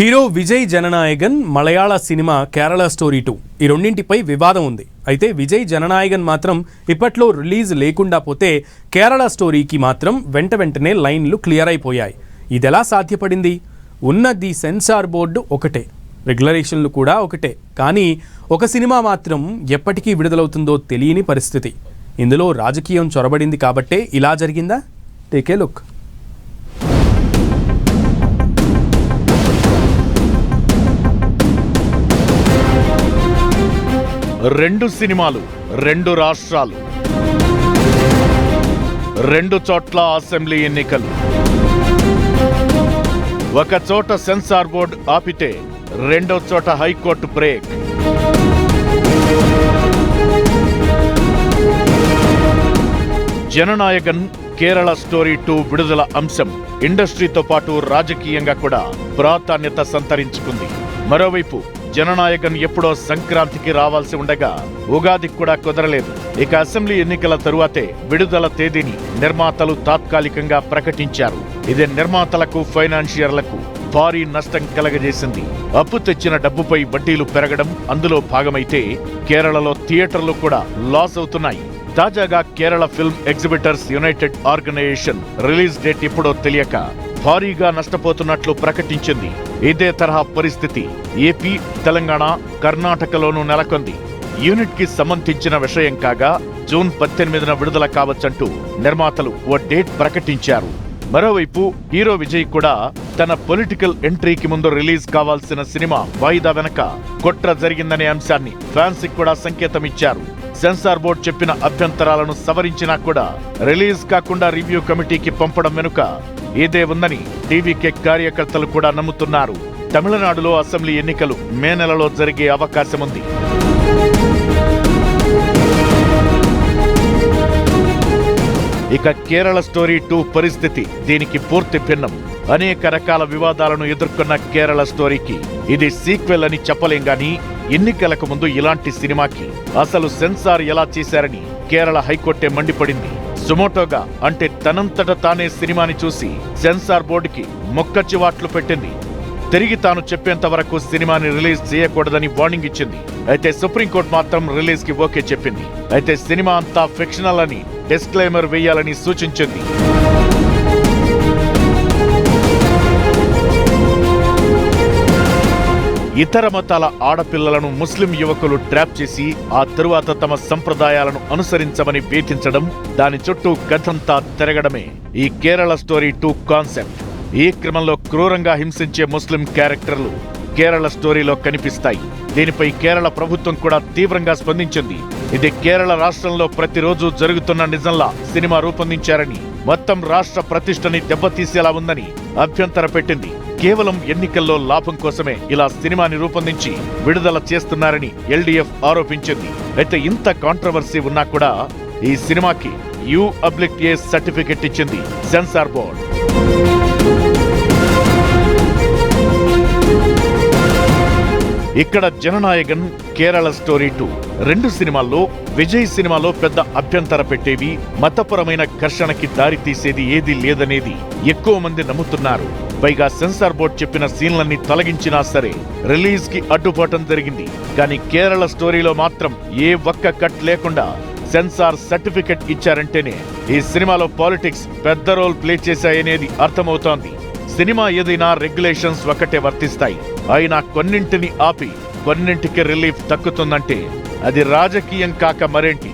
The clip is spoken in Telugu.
హీరో విజయ్ జననాయగన్ మలయాళ సినిమా కేరళ స్టోరీ 2 ఈ రెండింటిపై వివాదం ఉంది. అయితే విజయ్ జననాయగన్ మాత్రం ఇప్పట్లో రిలీజ్ లేకుండా పోతే కేరళ స్టోరీకి మాత్రం వెంటనే లైన్లు క్లియర్ అయిపోయాయి. ఇదెలా సాధ్యపడింది? ఉన్నది సెన్సార్ బోర్డు ఒకటే, రెగ్యులేషన్లు కూడా ఒకటే, కానీ ఒక సినిమా మాత్రం ఎప్పటికీ విడుదలవుతుందో తెలియని పరిస్థితి. ఇందులో రాజకీయం చొరబడింది కాబట్టే ఇలా జరిగిందా? Take a look. రెండు సినిమాలు, రెండు రాష్ట్రాలు, రెండు చోట్ల అసెంబ్లీ ఎన్నికలు. ఒక చోట సెన్సార్ బోర్డు ఆపితే రెండో చోట high court break. Jana Nayagan Kerala story 2 విడుదల అంశం ఇండస్ట్రీతో పాటు రాజకీయంగా కూడా ప్రాధాన్యత సంతరించుకుంది. మరోవైపు జననాయగన్ ఎప్పుడో సంక్రాంతికి రావాల్సి ఉండగా ఉగాదికి కూడా కుదరలేదు. ఇక అసెంబ్లీ ఎన్నికల తరువాతే విడుదల తేదీని నిర్మాతలు తాత్కాలికంగా ప్రకటించారు. ఇది నిర్మాతలకు, ఫైనాన్షియర్లకు భారీ నష్టం కలగజేసింది. అప్పు తెచ్చిన డబ్బుపై వడ్డీలు పెరగడం అందులో భాగమైతే కేరళలో థియేటర్లు కూడా లాస్ అవుతున్నాయి. తాజాగా Kerala film exhibitors united organisation release date ఎప్పుడో తెలియక భారీగా నష్టపోతున్నట్లు ప్రకటించింది. ఇదే తరహా పరిస్థితి ఏపీ, తెలంగాణ, కర్ణాటకలోనూ నెలకొంది. యూనిట్ కి సంబంధించిన విషయం కాగా జూన్ 18న విడుదల కావచ్చంటూ నిర్మాతలు ఓ డేట్ ప్రకటించారు. మరోవైపు హీరో విజయ్ కూడా తన పొలిటికల్ ఎంట్రీకి ముందు రిలీజ్ కావాల్సిన సినిమా వాయిదా వెనక కుట్ర జరిగిందనే అంశాన్ని ఫ్యాన్స్ కూడా సంకేతం ఇచ్చారు. సెన్సార్ బోర్డు చెప్పిన అభ్యంతరాలను సవరించినా కూడా రిలీజ్ కాకుండా రివ్యూ కమిటీకి పంపడం వెనుక ఇదే ఉందని టీవీకే కార్యకర్తలు కూడా నమ్ముతున్నారు. తమిళనాడులో అసెంబ్లీ ఎన్నికలు మే నెలలో జరిగే అవకాశముంది. ఇక కేరళ స్టోరీ 2 పరిస్థితి దీనికి పూర్తి భిన్నం. అనేక రకాల వివాదాలను ఎదుర్కొన్న కేరళ స్టోరీకి ఇది సీక్వెల్ అని చెప్పలేం గాని ఎన్నికలకు ముందు ఇలాంటి సినిమాకి అసలు సెన్సార్ ఎలా చేశారని కేరళ హైకోర్టే మండిపడింది. సుమోటోగా అంటే తనంతట తానే సినిమాని చూసి సెన్సార్ బోర్డుకి మొక్కచివాట్లు పెట్టింది. తిరిగి తాను చెప్పేంత వరకు సినిమాని రిలీజ్ చేయకూడదని వార్నింగ్ ఇచ్చింది. అయితే సుప్రీంకోర్టు మాత్రం రిలీజ్ కి ఓకే చెప్పింది. అయితే సినిమా అంతా ఫిక్షనల్ అని డిస్క్లైమర్ వేయాలని సూచించింది. ఇతర మతాల ఆడపిల్లలను ముస్లిం యువకులు ట్రాప్ చేసి ఆ తరువాత తమ సంప్రదాయాలను అనుసరించమని వేధించడం, దాని చుట్టూ కథంతా తిరగడమే ఈ కేరళ స్టోరీ 2 కాన్సెప్ట్. ఈ క్రమంలో క్రూరంగా హింసించే ముస్లిం క్యారెక్టర్లు కేరళ స్టోరీలో కనిపిస్తాయి. దీనిపై కేరళ ప్రభుత్వం కూడా తీవ్రంగా స్పందించింది. ఇది కేరళ రాష్ట్రంలో ప్రతిరోజు జరుగుతున్న నిజంలా సినిమా రూపొందించారని, మొత్తం రాష్ట్ర ప్రతిష్టని దెబ్బతీసేలా ఉందని అభ్యంతర పెట్టింది. కేవలం ఎన్నికల్లో లాభం కోసమే ఇలా సినిమాని రూపొందించి విడుదల చేస్తున్నారని ఎల్డీఎఫ్ ఆరోపించింది. అయితే ఇంత కాంట్రవర్సీ ఉన్నా కూడా ఈ సినిమాకి U/A సర్టిఫికెట్ ఇచ్చింది సెన్సార్ బోర్డ్. ఇక్కడ జననాయగన్, కేరళ స్టోరీ 2 రెండు సినిమాల్లో విజయ్ సినిమాలో పెద్ద అభ్యంతర పెట్టేవి, మతపరమైన ఘర్షణకి దారి తీసేది ఏదీ లేదనేది ఎక్కువ మంది నమ్ముతున్నారు. పైగా సెన్సార్ బోర్డు చెప్పిన సీన్లన్నీ తొలగించినా సరే రిలీజ్ కి అడ్డుపడటం జరిగింది. కానీ కేరళ స్టోరీలో మాత్రం ఏ ఒక్క కట్ లేకుండా సెన్సార్ సర్టిఫికెట్ ఇచ్చారంటేనే ఈ సినిమాలో పాలిటిక్స్ పెద్ద రోల్ ప్లే చేశాయనేది అర్థమవుతోంది. సినిమా ఏదైనా రెగ్యులేషన్స్ ఒకటే వర్తిస్తాయి. అయినా కొన్నింటిని ఆపి కొన్నింటికి రిలీఫ్ దక్కుతుందంటే అది రాజకీయం కాక మరేంటి?